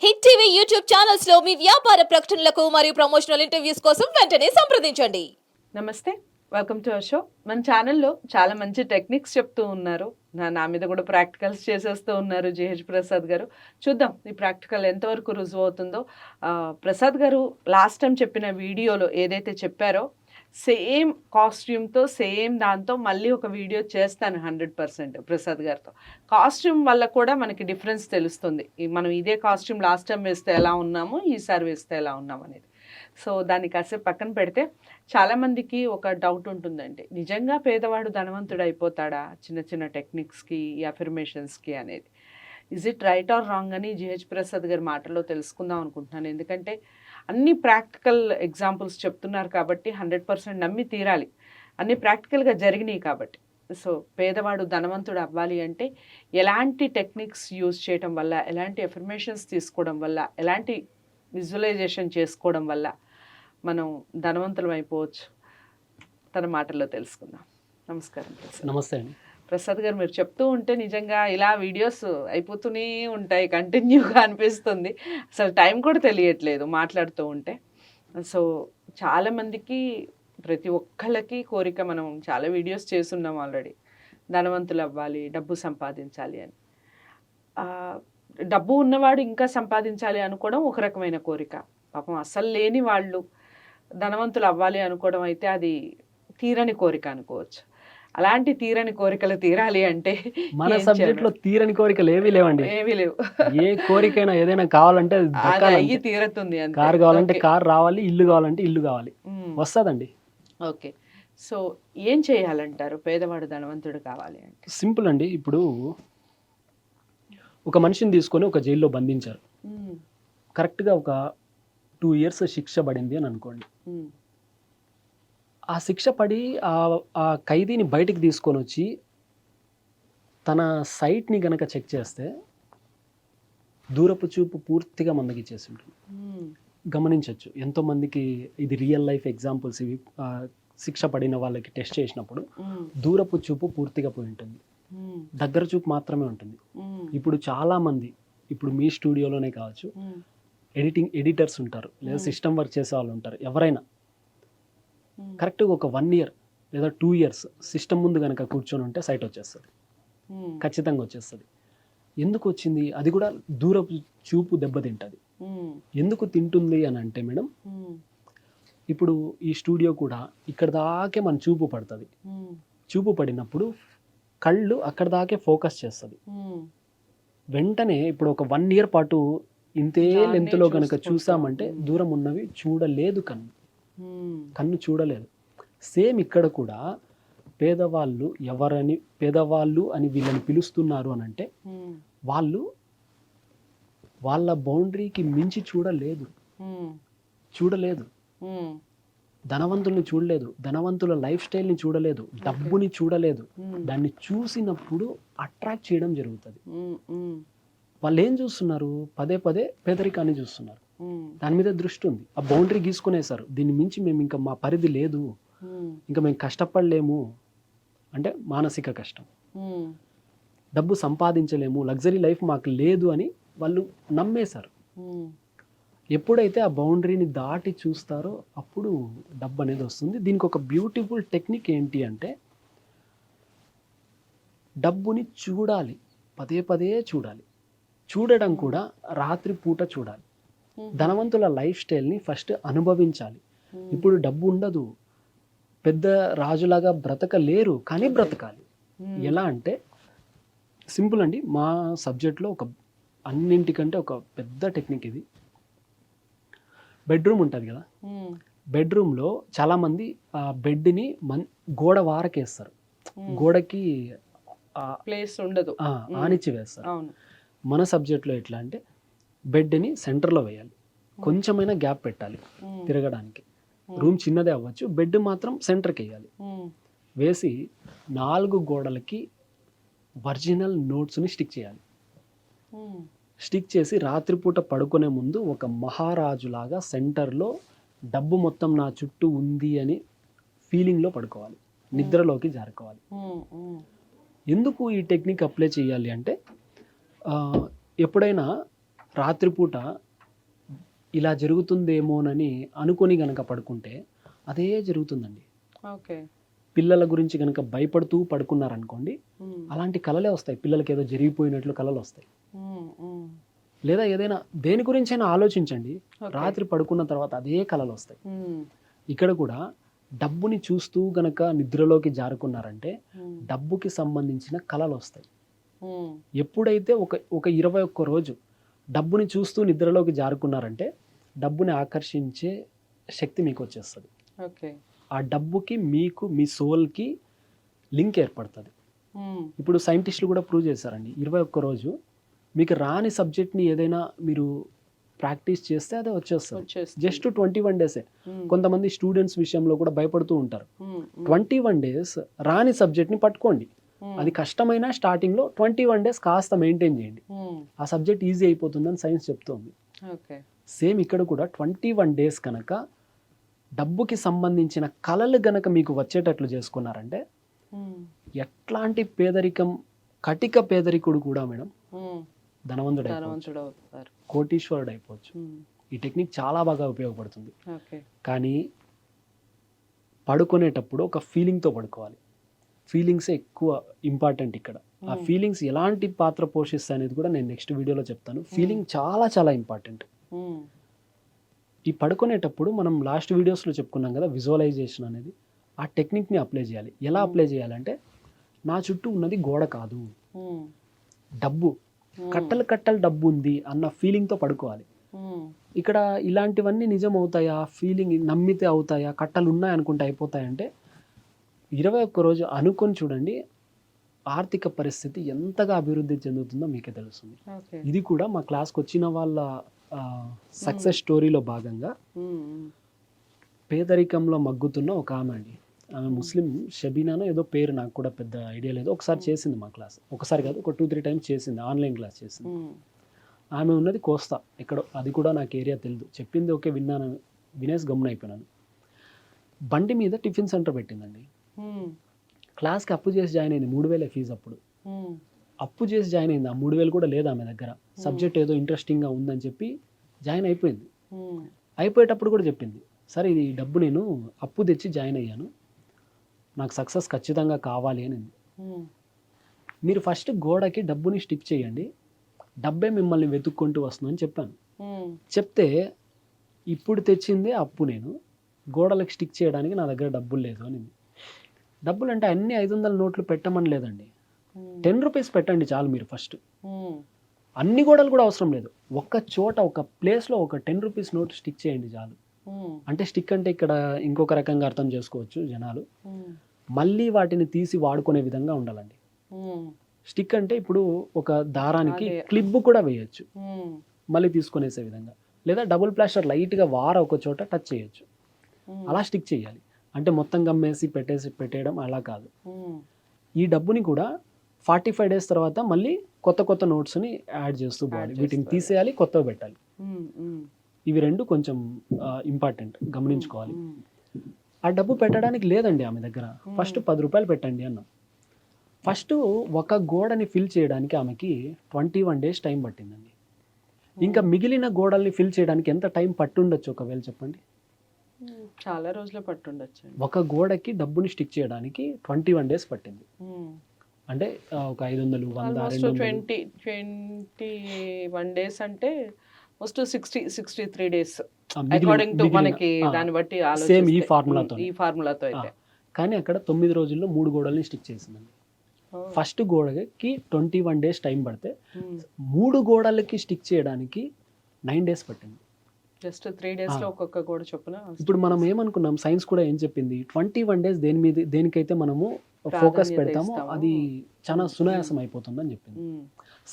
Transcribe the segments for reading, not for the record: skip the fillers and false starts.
Hit TV YouTube channels లో మీ వ్యాపార ప్రకటనలకు మరియు ప్రమోషనల్ ఇంటర్వ్యూస్ కోసం వెంటనే సంప్రదించండి. నమస్తే, వెల్కమ్ టు అవర్ షో. మన ఛానల్లో చాలా మంచి టెక్నిక్స్ చెప్తూ ఉన్నారు. నా మీద కూడా ప్రాక్టికల్స్ చేసేస్తూ ఉన్నారు జిహెచ్ ప్రసాద్ గారు. చూద్దాం ఈ ప్రాక్టికల్ ఎంతవరకు రుజువు అవుతుందో. ప్రసాద్ గారు లాస్ట్ టైం చెప్పిన వీడియోలో ఏదైతే చెప్పారో సేమ్ కాస్ట్యూమ్తో సేమ్ దాంతో మళ్ళీ ఒక వీడియో చేస్తాను 100% ప్రసాద్ గారితో. కాస్ట్యూమ్ వల్ల కూడా మనకి డిఫరెన్స్ తెలుస్తుంది. మనం ఇదే కాస్ట్యూమ్ లాస్ట్ టైం వేస్తే ఎలా ఉన్నాము, ఈసారి వేస్తే ఎలా ఉన్నాము అనేది. సో దాన్ని కాసేపు పక్కన పెడితే చాలామందికి ఒక డౌట్ ఉంటుందండి, నిజంగా పేదవాడు ధనవంతుడు అయిపోతాడా చిన్న చిన్న టెక్నిక్స్కి, ఈ అఫర్మేషన్స్కి అనేది. Is it right are wrong అని జిహెచ్ ప్రసాద్ గారి మాటల్లో తెలుసుకుందాం అనుకుంటున్నాను. ఎందుకంటే అన్ని ప్రాక్టికల్ ఎగ్జాంపుల్స్ చెప్తున్నారు కాబట్టి 100% నమ్మి తీరాలి. అన్ని ప్రాక్టికల్గా జరిగినాయి కాబట్టి. సో పేదవాడు ధనవంతుడు అవ్వాలి అంటే ఎలాంటి టెక్నిక్స్ యూజ్ చేయడం వల్ల, ఎలాంటి అఫర్మేషన్స్ తీసుకోవడం వల్ల, ఎలాంటి విజువలైజేషన్ చేసుకోవడం వల్ల మనం ధనవంతులం అయిపోవచ్చు, తన మాటల్లో తెలుసుకుందాం. నమస్కారం ప్రసాద్. నమస్తే అండి. ప్రసాద్ గారు, మీరు చెప్తూ ఉంటే నిజంగా ఇలా వీడియోస్ అయిపోతూనే ఉంటాయి, కంటిన్యూగా అనిపిస్తుంది. అసలు టైం కూడా తెలియట్లేదు మాట్లాడుతూ ఉంటే. సో చాలామందికి, ప్రతి ఒక్కళ్ళకి కోరిక, మనం చాలా వీడియోస్ చేస్తున్నాం ఆల్రెడీ, ధనవంతులు అవ్వాలి, డబ్బు సంపాదించాలి అని. డబ్బు ఉన్నవాడు ఇంకా సంపాదించాలి అనుకోవడం ఒక రకమైన కోరిక. పాపం అసలు లేని వాళ్ళు ధనవంతులు అవ్వాలి అనుకోవడం అయితే అది తీరని కోరిక అనుకోవచ్చు. అలాంటి తీరని కోరికలు తీరాలి అంటే మన సబ్జెక్ట్ లో తీరని కోరికలు ఏవి లేవండి. ఏవి లేవు. ఏ కోరికైనా ఏదైనా కావాలంటే అయ్యి తీరుతుంది. కార్ కావాలంటే కార్ రావాలి, ఇల్లు కావాలంటే ఇల్లు కావాలి, వస్తుందండి. ఓకే, సో ఏం చేయాలంటారు పేదవాడు ధనవంతుడు కావాలి అంటే? సింపుల్ అండి. ఇప్పుడు ఒక మనిషిని తీసుకొని ఒక జైల్లో బంధించారు. కరెక్ట్గా ఒక 2 years శిక్ష పడింది అని అనుకోండి. ఆ శిక్ష పడి ఆ ఖైదీని బయటికి తీసుకొని వచ్చి తన సైట్ని గనక చెక్ చేస్తే దూరపు చూపు పూర్తిగా మందగిచ్చేసి ఉంటుంది. గమనించవచ్చు ఎంతోమందికి ఇది రియల్ లైఫ్ ఎగ్జాంపుల్స్. ఇవి శిక్ష పడిన వాళ్ళకి టెస్ట్ చేసినప్పుడు దూరపు చూపు పూర్తిగా పోయి ఉంటుంది, దగ్గర చూపు మాత్రమే ఉంటుంది. ఇప్పుడు చాలామంది, ఇప్పుడు మీ స్టూడియోలోనే కావచ్చు, ఎడిటర్స్ ఉంటారు, లేదా సిస్టమ్ వర్క్ చేసే వాళ్ళు ఉంటారు, ఎవరైనా కరెక్ట్గా ఒక 1 year లేదా 2 years సిస్టమ్ ముందు కనుక కూర్చొని ఉంటే సైట్ వచ్చేస్తుంది, ఖచ్చితంగా వచ్చేస్తుంది. ఎందుకు వచ్చింది? అది కూడా దూరపు చూపు దెబ్బతింటుంది. ఎందుకు తింటుంది అని అంటే మేడం, ఇప్పుడు ఈ స్టూడియో కూడా ఇక్కడ దాకే మన చూపు పడుతుంది. చూపు పడినప్పుడు కళ్ళు అక్కడ దాకే ఫోకస్ చేస్తుంది. వెంటనే ఇప్పుడు ఒక 1 year పాటు ఇంతే లెంత్లో కనుక చూసామంటే దూరం ఉన్నవి చూడలేదు, కన్ను చూడలేదు. సేమ్ ఇక్కడ కూడా పేదవాళ్ళు ఎవరని, పేదవాళ్ళు అని వీళ్ళని పిలుస్తున్నారు అని అంటే వాళ్ళు వాళ్ళ బౌండరీకి మించి చూడలేదు. ధనవంతుల్ని చూడలేదు, ధనవంతుల లైఫ్ స్టైల్ని చూడలేదు, డబ్బుని చూడలేదు. దాన్ని చూసినప్పుడు అట్రాక్ట్ చేయడం జరుగుతుంది. వాళ్ళు ఏం చూస్తున్నారు? పదే పదే పేదరికాన్ని చూస్తున్నారు. దాని మీద దృష్టి ఉంది. ఆ బౌండరీ గీసుకునేసారు, దీన్ని మించి మేము ఇంకా మా పరిధి లేదు, ఇంకా మేము కష్టపడలేము, అంటే మానసిక కష్టం, డబ్బు సంపాదించలేము, లగ్జరీ లైఫ్ మాకు లేదు అని వాళ్ళు నమ్మేశారు. ఎప్పుడైతే ఆ బౌండరీని దాటి చూస్తారో అప్పుడు డబ్బు అనేది వస్తుంది. దీనికి ఒక బ్యూటిఫుల్ టెక్నిక్ ఏంటి అంటే, డబ్బుని చూడాలి, పదే పదే చూడాలి. చూడడం కూడా రాత్రి పూట చూడాలి. ధనవంతుల లైఫ్ స్టైల్ని ఫస్ట్ అనుభవించాలి. ఇప్పుడు డబ్బు ఉండదు, పెద్ద రాజులాగా బ్రతకలేరు, కానీ బ్రతకాలి. ఎలా అంటే సింపుల్ అండి. మా సబ్జెక్ట్లో ఒక అన్నింటికంటే ఒక పెద్ద టెక్నిక్ ఇది. బెడ్రూమ్ ఉంటుంది కదా, బెడ్రూమ్లో చాలామంది ఆ బెడ్ని గోడ వారకేస్తారు, గోడకి ప్లేస్ ఉండదు, ఆనిచ్చి వేస్తారు. మన సబ్జెక్ట్లో ఎట్లా అంటే బెడ్ని సెంటర్లో వేయాలి, కొంచెమైనా గ్యాప్ పెట్టాలి తిరగడానికి. రూమ్ చిన్నదే అవ్వచ్చు, బెడ్ మాత్రం సెంటర్కి వేయాలి. వేసి 4 గోడలకి ఒరిజినల్ నోట్స్ని స్టిక్ చేయాలి. స్టిక్ చేసి రాత్రిపూట పడుకునే ముందు ఒక మహారాజులాగా సెంటర్లో డబ్బు మొత్తం నా చుట్టూ ఉంది అని ఫీలింగ్లో పడుకోవాలి, నిద్రలోకి జారుకోవాలి. ఎందుకు ఈ టెక్నిక్ అప్లై చేయాలి అంటే, ఎప్పుడైనా రాత్రిపూట ఇలా జరుగుతుందేమోనని అనుకొని గనక పడుకుంటే అదే జరుగుతుందండి. ఓకే. పిల్లల గురించి గనక భయపడుతూ పడుకున్నారనుకోండి, అలాంటి కలలే వస్తాయి. పిల్లలకి ఏదో జరిగిపోయినట్లు కలలు వస్తాయి. లేదా ఏదైనా దేని గురించైనా ఆలోచించండి, రాత్రి పడుకున్న తర్వాత అదే కలలు వస్తాయి. ఇక్కడ కూడా డబ్బుని చూస్తూ గనక నిద్రలోకి జారుకున్నారంటే డబ్బుకి సంబంధించిన కలలు వస్తాయి. ఎప్పుడైతే ఒక 21 రోజు డబ్బుని చూస్తూ నిద్రలోకి జారుకున్నారంటే డబ్బుని ఆకర్షించే శక్తి మీకు వచ్చేస్తుంది. ఓకే. ఆ డబ్బుకి మీకు మీ సోల్కి లింక్ ఏర్పడుతుంది. ఇప్పుడు సైంటిస్టులు కూడా ప్రూవ్ చేశారండి, 21 రోజు మీకు రాని సబ్జెక్ట్ని ఏదైనా మీరు ప్రాక్టీస్ చేస్తే అదే వచ్చేస్తుంది. జస్ట్ 21 డేసే. కొంతమంది స్టూడెంట్స్ విషయంలో కూడా భయపడుతూ ఉంటారు. 21 డేస్ రాని సబ్జెక్ట్ని పట్టుకోండి. అది కష్టమైన స్టార్టింగ్లో 21 డేస్ కాస్త మెయింటైన్ చేయండి, ఆ సబ్జెక్ట్ ఈజీ అయిపోతుందని సైన్స్ చెప్తోంది. సేమ్ ఇక్కడ కూడా 21 డేస్ కనుక డబ్బుకి సంబంధించిన కళలు గనక మీకు వచ్చేటట్లు చేసుకున్నారంటే ఎట్లాంటి పేదరికం, కటిక పేదరికుడు కూడా మేడం ధనవంతుడు అవుతారు, కోటీశ్వరుడు అయిపోవచ్చు. ఈ టెక్నిక్ చాలా బాగా ఉపయోగపడుతుంది. కానీ పడుకునేటప్పుడు ఒక ఫీలింగ్తో పడుకోవాలి. ఫీలింగ్స్ ఎక్కువ ఇంపార్టెంట్ ఇక్కడ. ఆ ఫీలింగ్స్ ఎలాంటి పాత్ర పోషిస్తాయి అనేది కూడా నేను నెక్స్ట్ వీడియోలో చెప్తాను. ఫీలింగ్ చాలా చాలా ఇంపార్టెంట్. ఈ పడుకునేటప్పుడు మనం లాస్ట్ వీడియోస్లో చెప్పుకున్నాం కదా, విజువలైజేషన్ అనేది, ఆ టెక్నిక్ని అప్లై చేయాలి. ఎలా అప్లై చేయాలంటే, నా చుట్టూ ఉన్నది గోడ కాదు, డబ్బు, కట్టలు కట్టలు డబ్బు ఉంది అన్న ఫీలింగ్తో పడుకోవాలి. ఇక్కడ ఇలాంటివన్నీ నిజం అవుతాయా, ఫీలింగ్ నమ్మితే అవుతాయా, కట్టలు ఉన్నాయి అనుకుంటే అయిపోతాయంటే 21 రోజు అనుకొని చూడండి, ఆర్థిక పరిస్థితి ఎంతగా అభివృద్ధి చెందుతుందో మీకే తెలుస్తుంది. ఇది కూడా మా క్లాస్కి వచ్చిన వాళ్ళ సక్సెస్ స్టోరీలో భాగంగా పేదరికంలో మగ్గుతున్న ఒక ఆమె అండి. ఆమె ముస్లిం, షబీనానో ఏదో పేరు, నాకు కూడా పెద్ద ఐడియా లేదు. ఒకసారి చేసింది మా క్లాస్, ఒకసారి కాదు ఒక 2-3 టైమ్స్ చేసింది, ఆన్లైన్ క్లాస్ చేసింది. ఆమె ఉన్నది కోస్తా ఎక్కడో, అది కూడా నాకు ఏరియా తెలియదు. చెప్పింది ఓకే విన్నాను, వినేసి గమ్మున అయిపోయినాను. బండి మీద టిఫిన్ సెంటర్ పెట్టిందండి. క్లాస్కి అప్పు చేసి జాయిన్ అయింది, 3,000 ఫీజు అప్పుడు. అప్పు చేసి జాయిన్ అయింది, ఆ 3,000 కూడా లేదు ఆమె దగ్గర. సబ్జెక్ట్ ఏదో ఇంట్రెస్టింగ్గా ఉందని చెప్పి జాయిన్ అయిపోయింది. అయిపోయేటప్పుడు కూడా చెప్పింది, సరే ఇది డబ్బు నేను అప్పు తెచ్చి జాయిన్ అయ్యాను, నాకు సక్సెస్ ఖచ్చితంగా కావాలి అని. మీరు ఫస్ట్ గోడకి డబ్బుని స్టిక్ చేయండి, డబ్బే మిమ్మల్ని వెతుక్కుంటూ వస్తుందని చెప్పాను. చెప్తే ఇప్పుడు తెచ్చిందే అప్పు, నేను గోడలకు స్టిక్ చేయడానికి నా దగ్గర డబ్బులు లేదు అని. డబ్బులు అంటే అన్ని 500 నోట్లు పెట్టమని లేదండి, 10 రూపీస్ పెట్టండి చాలు. మీరు ఫస్ట్ అన్ని గోడలు కూడా అవసరం లేదు, ఒక్క చోట ఒక ప్లేస్లో ఒక 10 రూపీస్ నోట్ స్టిక్ చేయండి చాలు. అంటే స్టిక్ అంటే ఇక్కడ ఇంకొక రకంగా అర్థం చేసుకోవచ్చు జనాలు, మళ్ళీ వాటిని తీసి వాడుకునే విధంగా ఉండాలండి. స్టిక్ అంటే ఇప్పుడు ఒక దారానికి క్లిప్ కూడా వేయచ్చు, మళ్ళీ తీసుకునేసే విధంగా. లేదా డబుల్ ప్లాస్టర్ లైట్గా ఒక చోట టచ్ చేయొచ్చు, అలా స్టిక్ చేయాలి. అంటే మొత్తం గమ్మేసి పెట్టేయడం అలా కాదు. ఈ డబ్బుని కూడా 45 డేస్ తర్వాత మళ్ళీ కొత్త కొత్త నోట్స్ని యాడ్ చేస్తూ పోవాలి, వీటిని తీసేయాలి, కొత్తవి పెట్టాలి. ఇవి రెండు కొంచెం ఇంపార్టెంట్, గమనించుకోవాలి. ఆ డబ్బు పెట్టడానికి లేదండి ఆమె దగ్గర, ఫస్ట్ 10 రూపాయలు పెట్టండి అన్నాం. ఫస్ట్ ఒక గోడని ఫిల్ చేయడానికి ఆమెకి 21 డేస్ టైం పట్టిందండి. ఇంకా మిగిలిన గోడల్ని ఫిల్ చేయడానికి ఎంత టైం పట్టుండొచ్చు ఒకవేళ చెప్పండి? చాలా రోజులు పట్టుండొచ్చు. ఒక గోడకి డబ్బుని స్టిక్ చేయడానికి 21 డేస్ పట్టింది. అంటే ఒక 500, 100, 21 డేస్ అంటే మోస్ట్ 63 డేస్ అకార్డింగ్ టు మనకి, దాన్ని బట్టి సేమ్ ఈ ఫార్ములాతో అయితే. కానీ అక్కడ 9 రోజుల్లో 3 గోడల్ని స్టిక్ చేసిందండి. ఫస్ట్ గోడకి 21 డేస్ టైం పడితే 3 గోడలకి స్టిక్ చేయడానికి 9 డేస్ పట్టింది. జస్ట్ 3 డేస్లో ఒక్కొక్క గోడ చొప్పున. ఇప్పుడు మనం ఏమనుకున్నాం, సైన్స్ కూడా ఏం చెప్పింది, 21 డేస్ దేనికైతే మనము ఫోకస్ పెడతామో అది చాలా సునాయాసం అయిపోతుందని చెప్పింది.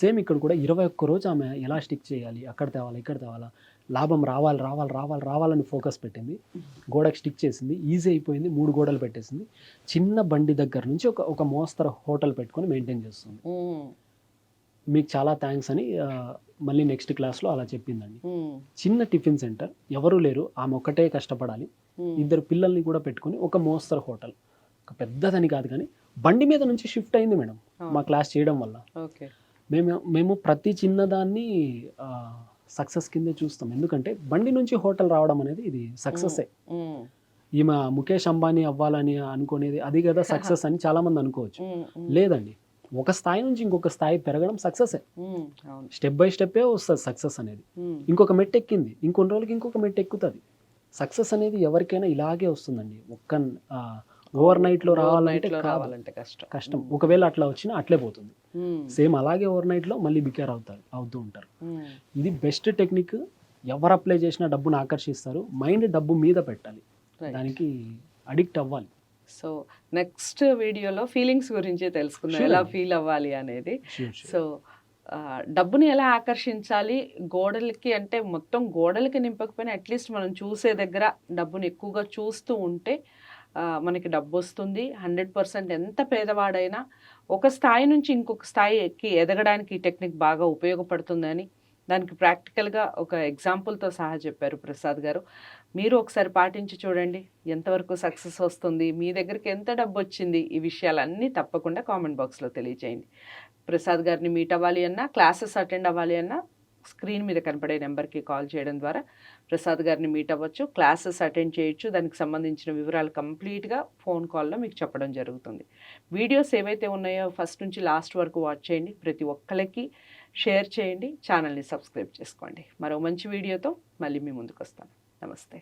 సేమ్ ఇక్కడ కూడా 21 రోజు ఆమె ఎలా స్టిక్ చేయాలి, అక్కడ తేవాలి, ఇక్కడ తేవాలా, లాభం రావాలని ఫోకస్ పెట్టింది, గోడకి స్టిక్ చేసింది, ఈజీ అయిపోయింది, 3 గోడలు పెట్టేసింది. చిన్న బండి దగ్గర నుంచి ఒక మోస్తరు హోటల్ పెట్టుకొని మెయింటైన్ చేస్తుంది. మీకు చాలా థ్యాంక్స్ అని మళ్ళీ నెక్స్ట్ క్లాస్లో అలా చెప్పిందండి. చిన్న టిఫిన్ సెంటర్, ఎవరు లేరు, ఆమె ఒక్కటే కష్టపడాలి, 2 పిల్లల్ని కూడా పెట్టుకొని ఒక మోస్తరు హోటల్, ఒక పెద్దదని కాదు కానీ బండి మీద నుంచి షిఫ్ట్ అయింది మేడం మా క్లాస్ చేయడం వల్ల. మేము ప్రతి చిన్నదాన్ని సక్సెస్ కిందే చూస్తాం. ఎందుకంటే బండి నుంచి హోటల్ రావడం అనేది ఇది సక్సెస్సే. ఈమె ముఖేష్ అంబానీ అవ్వాలని అనుకునేది అది కదా సక్సెస్ అని చాలామంది అనుకోవచ్చు. లేదండి, ఒక స్థాయి నుంచి ఇంకొక స్థాయి పెరగడం సక్సెస్సే. స్టెప్ బై స్టెప్పే వస్తుంది సక్సెస్ అనేది. ఇంకొక మెట్టు ఎక్కింది, ఇంకొన్ని రోజులకి ఇంకొక మెట్టు ఎక్కుతుంది. సక్సెస్ అనేది ఎవరికైనా ఇలాగే వస్తుందండి. ఓవర్ నైట్లో రావాలంటే కష్టం. ఒకవేళ అట్లా వచ్చినా అట్లే పోతుంది. సేమ్ అలాగే ఓవర్ నైట్లో మళ్ళీ బికేర్ అవుతూ ఉంటారు. ఇది బెస్ట్ టెక్నిక్. ఎవరు అప్లై చేసినా డబ్బును ఆకర్షిస్తారు. మైండ్ డబ్బు మీద పెట్టాలి, దానికి అడిక్ట్ అవ్వాలి. సో నెక్స్ట్ వీడియోలో ఫీలింగ్స్ గురించి తెలుసుకుందాం, ఎలా ఫీల్ అవ్వాలి అనేది. సో డబ్బుని ఎలా ఆకర్షించాలి, గోడలకి అంటే మొత్తం గోడలకి నింపకపోయినా అట్లీస్ట్ మనం చూసే దగ్గర డబ్బుని ఎక్కువగా చూస్తూ ఉంటే మనకి డబ్బు వస్తుంది. 100% ఎంత పేదవాడైనా ఒక స్థాయి నుంచి ఇంకొక స్థాయి ఎక్కి ఎదగడానికి ఈ టెక్నిక్ బాగా ఉపయోగపడుతుందని దానికి ప్రాక్టికల్గా ఒక ఎగ్జాంపుల్తో సహా చెప్పారు ప్రసాద్ గారు. మీరు ఒకసారి పాటించి చూడండి, ఎంతవరకు సక్సెస్ వస్తుంది, మీ దగ్గరికి ఎంత డబ్బు వచ్చింది, ఈ విషయాలన్నీ తప్పకుండా కామెంట్ బాక్స్లో తెలియజేయండి. ప్రసాద్ గారిని మీట్ అవ్వాలి అన్నా, క్లాసెస్ అటెండ్ అవ్వాలి అన్నా స్క్రీన్ మీద కనపడే నెంబర్కి కాల్ చేయడం ద్వారా ప్రసాద్ గారిని మీట్ అవ్వచ్చు, క్లాసెస్ అటెండ్ చేయొచ్చు. దానికి సంబంధించిన వివరాలు కంప్లీట్గా ఫోన్ కాల్లో మీకు చెప్పడం జరుగుతుంది. వీడియోస్ ఏవైతే ఉన్నాయో ఫస్ట్ నుంచి లాస్ట్ వరకు వాచ్ చేయండి, ప్రతి ఒక్కరికి షేర్ చేయండి, ఛానల్ని సబ్స్క్రైబ్ చేసుకోండి. మరో మంచి వీడియోతో మళ్ళీ మీ ముందుకు వస్తాను. నమస్తే.